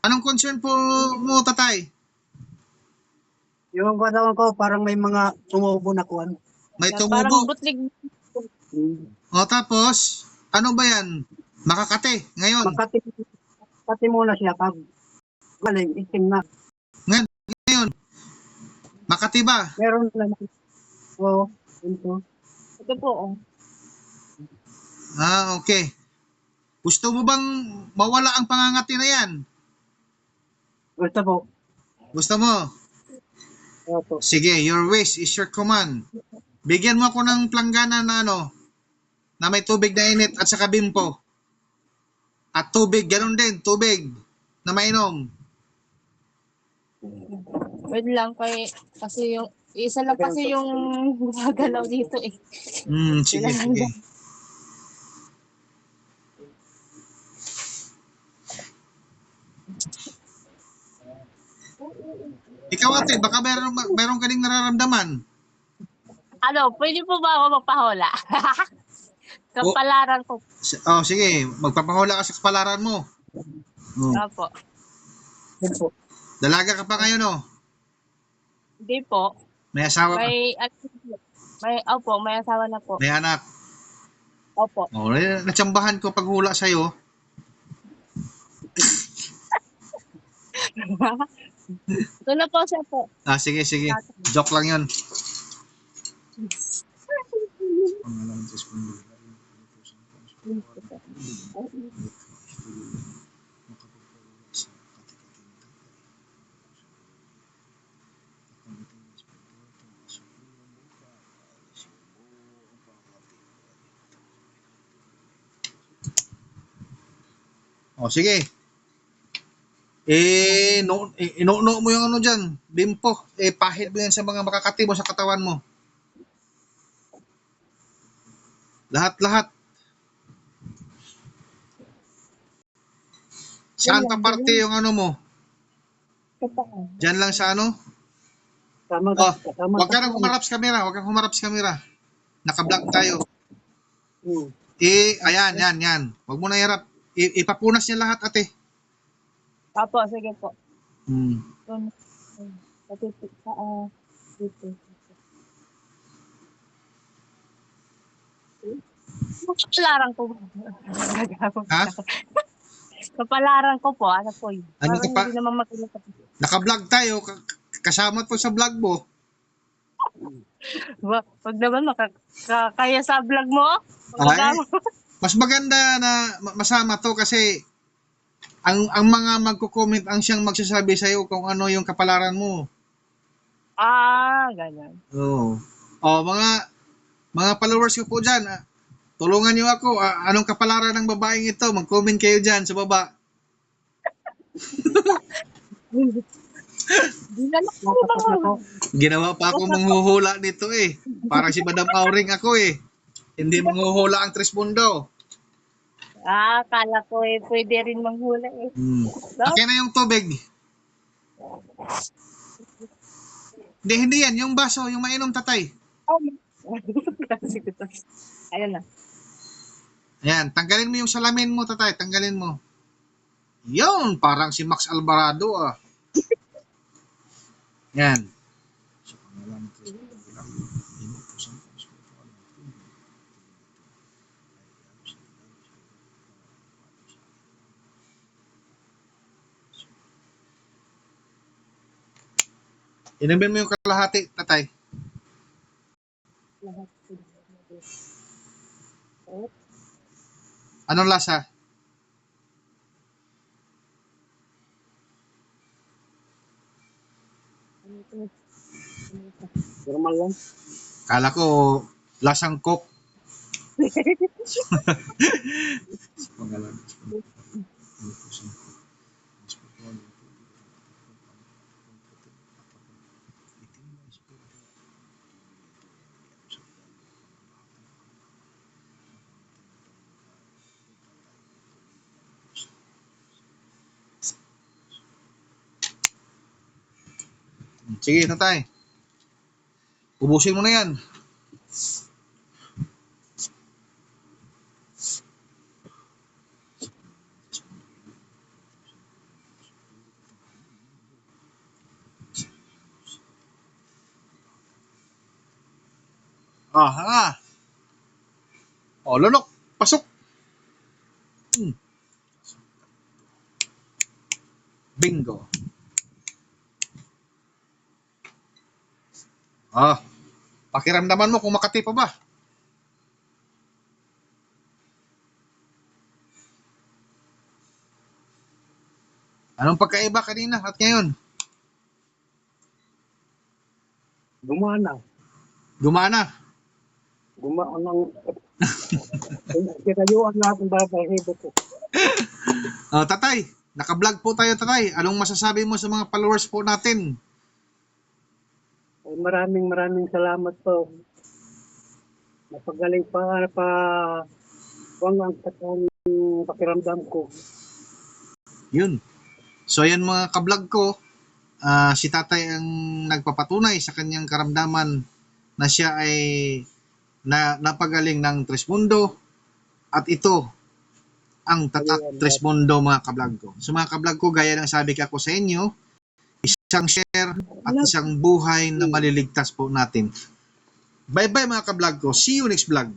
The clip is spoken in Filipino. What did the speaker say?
Anong concern po mo, tatay? Yung katawan ko, parang may mga tumubo na kuwan. May Parang tumubo. butlig. O tapos, ano ba yan? Makakate, ngayon. Makati muna siya pag galing, itim na. Ngayon. Makati ba? Meron naman. Oo, ito. Ito po, oh. Okay. Gusto mo bang mawala ang pangangati na yan? Gusto po. Gusto mo? Opo. Sige, your wish is your command. Bigyan mo ako ng planggana na na may tubig na init at saka bimpo. At tubig, ganun din, tubig na mainom. Wait lang, kasi yung, isa lang kasi yung gumagalaw dito eh. Sige, sige. Ikaw ate, baka meron ka ding nararamdaman. Ano, pwede po ba ako magpahula? Kapalaran ko. Sige, magpapahula ka sa kapalaran mo. Opo. Opo. Dalaga ka pa ngayon, Hindi po. May asawa ka? Opo, may asawa na po. May anak? Opo. Natsambahan ko paghula sa'yo. Ito na po siya po. Sige. Joke lang yun. Sige. Inuno mo yung ano dyan, bimpo. Pahid mo yan sa mga makakati mo sa katawan mo. Lahat. Saan pa parte yung ano mo? Diyan lang sa ano? Huwag ka nang humarap sa camera. Naka-vlog tayo. Ayan, yan. Huwag mo na hirap. Ipapunas niya lahat, ate. Opo, sige po. Kapalaran ko. Ha? Kapalaran ko po, ano po yun? Ano ka pa? Hindi naman makinig. Naka-vlog tayo. Kasama to sa vlog mo. Wag naman kaya sa vlog mo. Mas maganda na masama to kasi ang mga magko-comment ang siyang magsasabi sa iyo kung ano yung kapalaran mo. Ganyan. Oo. Mga followers ko po diyan, tulungan niyo ako. Anong kapalaran ng babaeng ito? Mag-comment kayo diyan sa baba. Ginawa pa ako manghuhula nito eh. Parang si Madam Auring ako eh. Hindi manghuhula ang Trismundo. Kala ko pwede rin manghula eh. Okay na yung tubig. Hindi yan. Yung baso, yung mainom, tatay. Ayun na. Ayan, tanggalin mo yung salamin mo, tatay. Tanggalin mo. Yun, parang si Max Alvarado Yan. Inumin mo yung kalahati, tatay. Anong lasa? Normal lang. Kala ko lasang Coke. Sige, tatay. Ubusin mo na yan. Aha. O, lulok. Pasok. Bingo. Pakiramdaman mo kung makati pa ba? Anong pagkaiba kanina at ngayon? Gumana. Gumana. Gumana ng... Kinayuan na akong babahibo ko. Tatay, naka-vlog po tayo, tatay. Anong masasabi mo sa mga followers po natin? Maraming salamat po. Napagaling pa wang ang katong pakiramdam ko. Yun. So, yan mga ka-vlog ko. Si tatay ang nagpapatunay sa kanyang karamdaman na siya ay napagaling ng Trismundo. At ito ang tatak Trismundo, mga ka-vlog ko. So mga ka-vlog ko, gaya ng sabi ko sa inyo, isang share at isang buhay na maliligtas po natin. Bye-bye mga ka-vlog ko. See you next vlog.